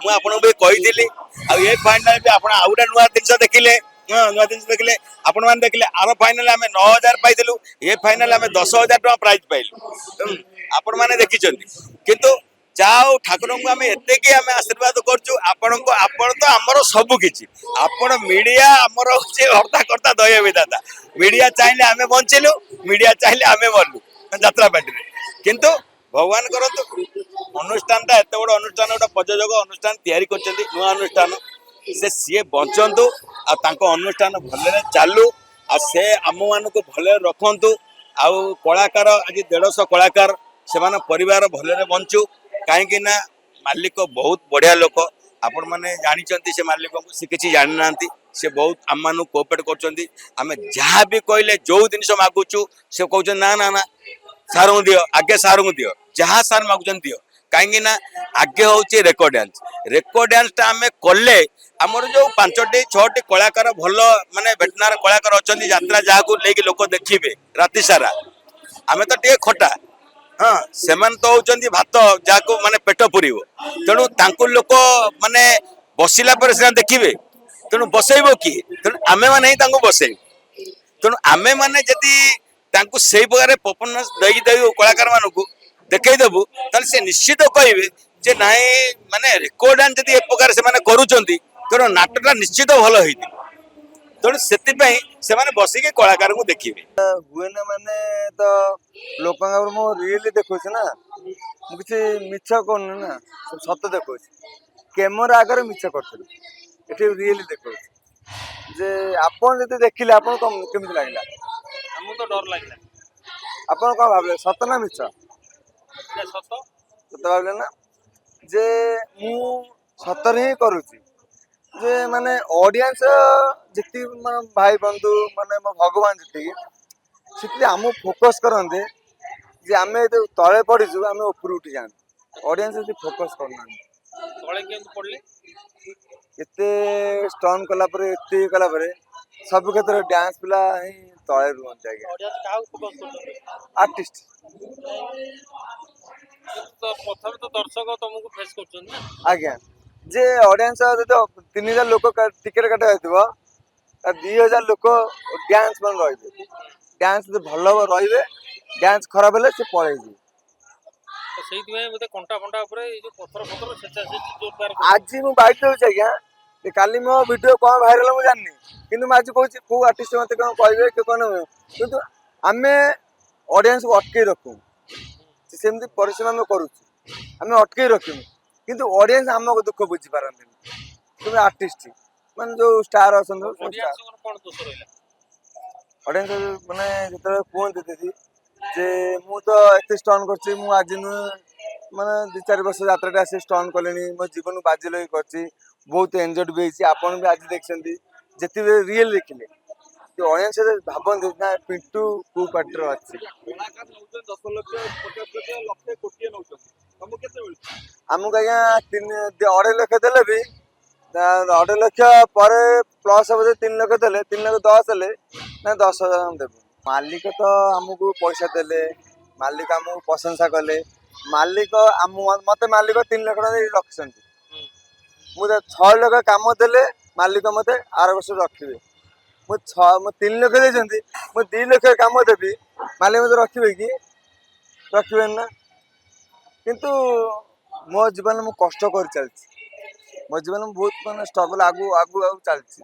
आपको कही ये फाइनाल भी आप आउ नुआ जिन देखिले नुआ जिन देखिले आपण मैंने देखिले आर फाइनाल आम 9,000 पाइलु ये फाइनाल आम 10,000 टका प्राइज पाइलु आपण मैंने देखी किंतु जाओ ठाकुर को आम एत आम आशीर्वाद करूँ आपण तो आमर सबू किसी आपण मीडिया आमर हूँ हर्ता कर्ता दया विधाता मीडिया चाहिए आम बंचिलु मीडिया चाहिए आम मरलु यात्रा पार्टी किंतु भगवान करतु अनुष्ठान एत बड़ अनुष्ठान गोटे प्रयोजक अनुष्ठान तैयारी कर नुआ अनुष्ठान से सी बंचतु अनुष्ठान भले चालू आ से आम मान को भले रखु आउ कलाकार आज 150 कलाकार से परिवार भले बंचु कहीं मालिक बहुत बढ़िया लोक आपण मैंने जानी से मालिक को सी किसी जानी ना से बहुत आम मान कोऑपरेट कर जहाँ भी कहले जो जिन मागुचु से कहते ना ना ना सार को दियो आगे सार को दियो जहाँ सार मागुचन दियो कहीं आगे हूँ रेकर्ड डांस आम कले आमर जो 5टी 6टी कलाकार भल माने भेटनार कलाकार अच्छा यात्रा जहाँ को लेकिन लोक देखिए राति सारा आम तो टे खटा हाँ से तो होती भात जहाँ को माने पेट पुर तेणु लोक माने बसला देखिए तेणु बसैब किए तेणु आम मैंने ही बसैब तेणु आम मैंने जदि से प्रकार परफॉर्मेंस दे कलाकार मानक देखईदेबू से निश्चित कहे जे नाई माने रेकर्ड डांस जदि ए प्रकार से माने करूचंती तेणु नाटकटा निश्चित भल होती तेणु से बसिके कलाकार को देखिए हुए ना माने तो लोक रियली देखो ना किसी मिछ कर ना सत देखो कैमेरा आगे मिछ कर रियली देखो जे आपन जदि देखिले आपन केमिति लागला हमको तो डर लगला आपन कौन भाबले सत ना मिछ सत सत भाबले ना जे मु सतर ही करूची जे माने ऑडियंस जिति माने भाई बंधु माने मो भगवान जिति सिति आम फोकस करंदे जे आमे तो तळे पडिजु आमे ऊपर उठी जान ऑडियंस जति फोकस करना तळे केम पडले एते स्टन कला परे एते कला परे सब क्षेत्र डांस पिला ही तळे रुहंते आगे ऑडियंस काउ फोकस करते आर्टिस्ट तो प्रथम तो दर्शक तुमको फेस करछन ना आज्ञा जे ऑडियंस तो 3000 लोक टिकट काटा होइतबो 2000 लोक डांस बन रहिबे डांस तो भलो रहिबे डांस खराब हेले से पळेई जी तो सेहि में मते कंटा फंटा ऊपर ए जो पत्थर सेचा से जोरदार आज मु बाइट देउछ आज्ञा जे काली मो वीडियो कोन वायरल मु जाननी किंतु आज कहूची को आर्टिस्ट मते कोन कहबे के कोन किंतु आमे ऑडियंस को अटके रखू सेमती परिश्रम में करूँ आम अटके रखू किंतु ऑडियंस आमको दुख बुझी पारती तुम आर्टिस्ट मान जो स्टार अच्छा ऑडियंस मैंने जो कहते थे जे मु तो एत स्टन कर आज माने 2-4 वर्ष यात्रा आसी स्टन कले मो जीवन बाजी लगे कर बहुत एंजॉय भी आपन भी आज देखते जिते रियल देखिले ऑडियंस भावती ना पिंटू को पार्टी अच्छी आमको आज्ञा 2.5 लाख देले भी 2.5 लाख पर प्लस हम 3 लाख देले 3 लाख 10 हेले ना 10,000 हम देबू मालिक तो आमको पैसा देले मालिक आमको प्रशंसा कले मालिक मत मालिक 3 लाख टका रखिछन मुझे 6 लाख काम देले मालिक मत आर वर्ष रखिबे मु 3 लाख देछंती मु 2 लाख काम देबी मालिक मत रखिबे कि रखिबे ना किंतु मो जीवन में कष्ट कर चलती मो जीवन में बहुत माने स्ट्रगल आगु आगु आगु चलती